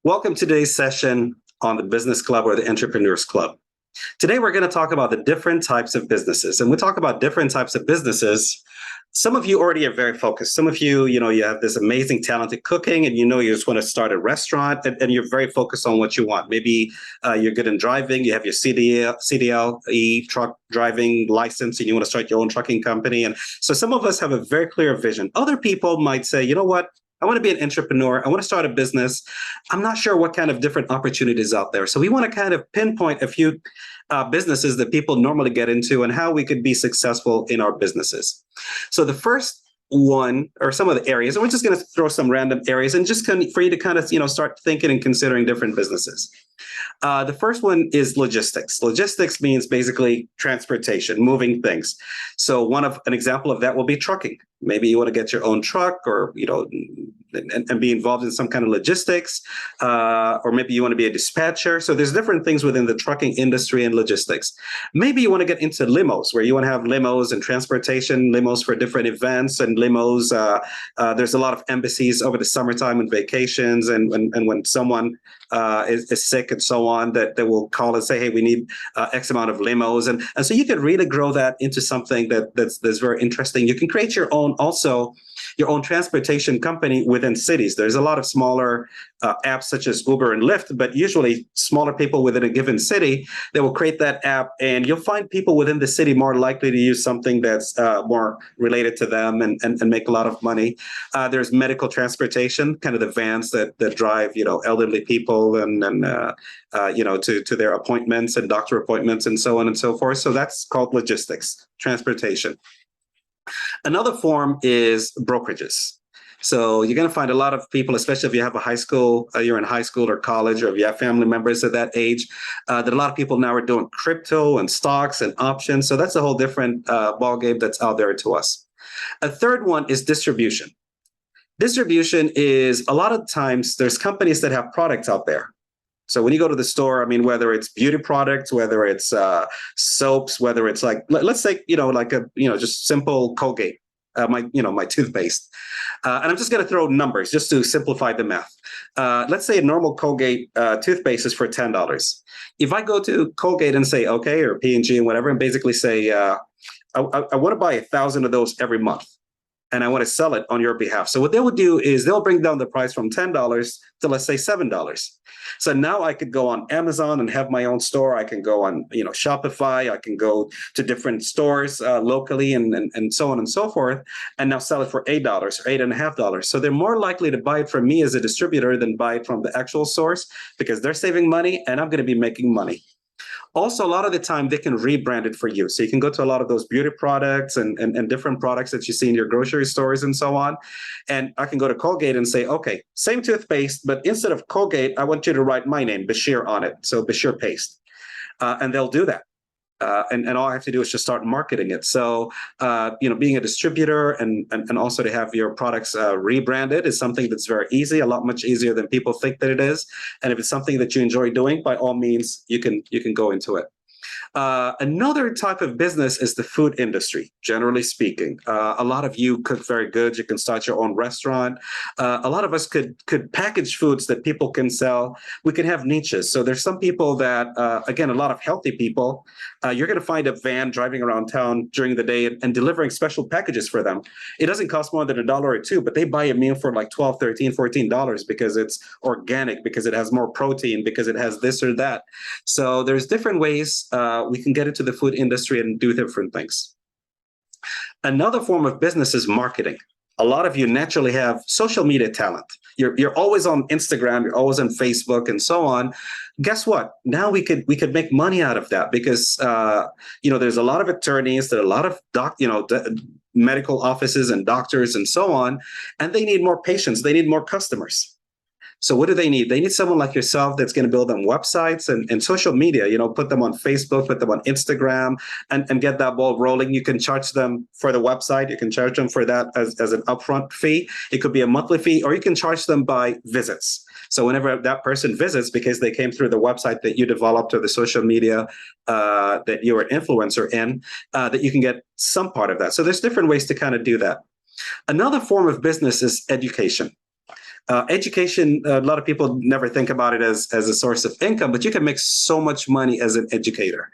Welcome to today's session on the Business Club or the Entrepreneurs Club. Today, we're going to talk about the different types of businesses. And we talk about different types of businesses. Some of you already are very focused. Some of you, you have this amazing talented cooking and you just want to start a restaurant and you're very focused on what you want. Maybe you're good in driving, you have your CDLE truck driving license and you want to start your own trucking company. And so some of us have a very clear vision. Other people might say, you know what? I want to be an entrepreneur. I want to start a business. I'm not sure what kind of different opportunities out there. So we want to kind of pinpoint a few businesses that people normally get into and how we could be successful in our businesses. So the first one, or some of the areas, and we're just going to throw some random areas and just for you to kind of start thinking and considering different businesses. The first one is logistics. Logistics means basically transportation, moving things. So an example of that will be trucking. Maybe you want to get your own truck or, and be involved in some kind of logistics, or maybe you want to be a dispatcher. So there's different things within the trucking industry and logistics. Maybe you want to get into limos, where you want to have limos and transportation, limos for different events and limos. There's a lot of embassies over the summertime and vacations. And when someone is sick and so on, that they will call and say, hey, we need X amount of limos. And so you can really grow that into something that's very interesting. You can create your own transportation company within cities. There's a lot of smaller apps such as Uber and Lyft, but usually smaller people within a given city, they will create that app and you'll find people within the city more likely to use something that's more related to them and make a lot of money. There's medical transportation, kind of the vans that drive, elderly people and to their appointments and doctor appointments and so on and so forth. So that's called logistics, transportation. Another form is brokerages. So you're going to find a lot of people, especially if you have you're in high school or college, or if you have family members at that age, that a lot of people now are doing crypto and stocks and options. So that's a whole different ballgame that's out there to us. A third one is distribution. Distribution is a lot of times there's companies that have products out there. So when you go to the store, whether it's beauty products, whether it's soaps, whether it's let's say, just simple Colgate, my toothpaste. And I'm just going to throw numbers just to simplify the math. Let's say a normal Colgate toothpaste is for $10. If I go to Colgate and say, okay, or P&G and whatever, and basically say, I want to buy 1,000 of those every month. And I want to sell it on your behalf. So what they would do is they'll bring down the price from $10 to, let's say, $7. So now I could go on Amazon and have my own store. I can go on, Shopify. I can go to different stores locally and so on and so forth, and now sell it for $8 or $8.50. So they're more likely to buy it from me as a distributor than buy it from the actual source because they're saving money and I'm going to be making money. Also, a lot of the time, they can rebrand it for you. So you can go to a lot of those beauty products and different products that you see in your grocery stores and so on. And I can go to Colgate and say, okay, same toothpaste, but instead of Colgate, I want you to write my name, Bashir, on it. So Bashir Paste. And they'll do that. And all I have to do is just start marketing it. So, being a distributor and also to have your products rebranded is something that's very easy, much easier than people think that it is. And if it's something that you enjoy doing, by all means, you can go into it. Another type of business is the food industry, generally speaking. A lot of you cook very good. You can start your own restaurant. A lot of us could package foods that people can sell. We can have niches. So there's some people that, again, a lot of healthy people, you're going to find a van driving around town during the day and delivering special packages for them. It doesn't cost more than $1 or $2, but they buy a meal for like $12, $13, $14 because it's organic, because it has more protein, because it has this or that. So there's different ways we can get into the food industry and do different things. Another form of business is marketing. A lot of you naturally have social media talent. You're always on Instagram, you're always on Facebook and so on. Guess what? Now we could make money out of that because there's a lot of attorneys, there are a lot of medical offices and doctors and so on, and they need more patients, they need more customers. So what do they need? They need someone like yourself that's going to build them websites and social media, put them on Facebook, put them on Instagram and get that ball rolling. You can charge them for the website. You can charge them for that as an upfront fee. It could be a monthly fee, or you can charge them by visits. So whenever that person visits, because they came through the website that you developed or the social media that you're an influencer in, that you can get some part of that. So there's different ways to kind of do that. Another form of business is education. Education, a lot of people never think about it as a source of income, but you can make so much money as an educator.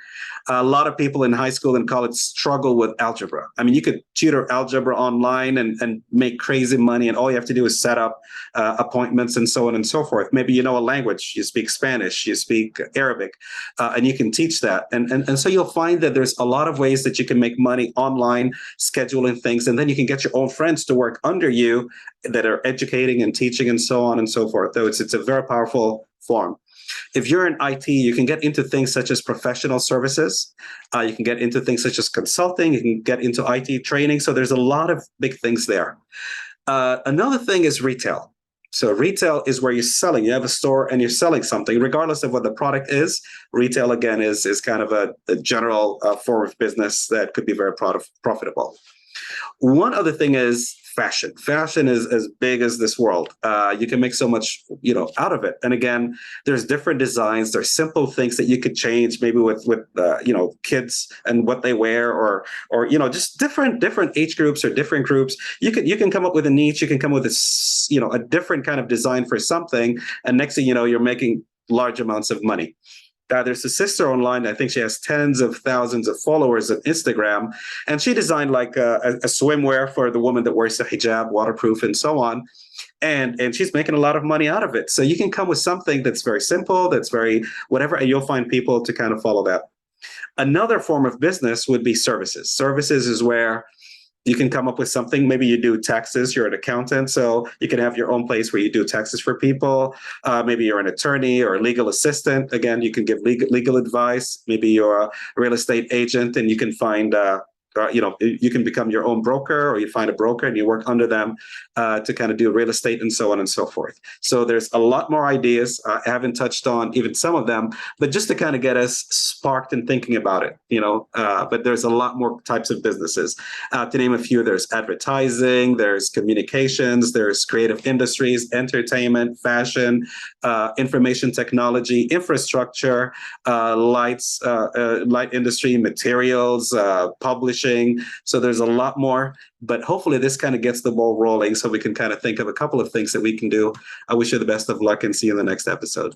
A lot of people in high school and college struggle with algebra. I mean, you could tutor algebra online and make crazy money, and all you have to do is set up appointments and so on and so forth. Maybe you know a language, you speak Spanish, you speak Arabic, and you can teach that. And so you'll find that there's a lot of ways that you can make money online, scheduling things, and then you can get your own friends to work under you that are educating and teaching and so on and so forth. Though it's a very powerful form. If you're in IT, you can get into things such as professional services. You can get into things such as consulting. You can get into IT training. So there's a lot of big things there. Another thing is retail. So retail is where you're selling. You have a store and you're selling something, regardless of what the product is. Retail, again, is kind of a general form of business that could be very profitable. One other thing is fashion. Fashion is as big as this world. You can make so much, out of it. And again, there's different designs. There's simple things that you could change, maybe with kids and what they wear, or just different age groups or different groups. You can come up with a niche. You can come up with a different kind of design for something, and next thing you know, you're making large amounts of money. There's a sister online. I think she has tens of thousands of followers on Instagram, and she designed like a swimwear for the woman that wears the hijab, waterproof, and so on. And she's making a lot of money out of it. So you can come with something that's very simple, that's very whatever, and you'll find people to kind of follow that. Another form of business would be services. Services is where you can come up with something. Maybe you do taxes. You're an accountant, so you can have your own place where you do taxes for people. Maybe you're an attorney or a legal assistant. Again, you can give legal advice. Maybe you're a real estate agent, and you can find you can become your own broker, or you find a broker and you work under them to kind of do real estate and so on and so forth. So there's a lot more ideas. I haven't touched on even some of them, but just to kind of get us sparked and thinking about it, but there's a lot more types of businesses. To name a few, there's advertising, there's communications, there's creative industries, entertainment, fashion, information technology, infrastructure, light industry, materials, publishing. So there's a lot more, but hopefully this kind of gets the ball rolling so we can kind of think of a couple of things that we can do. I wish you the best of luck and see you in the next episode.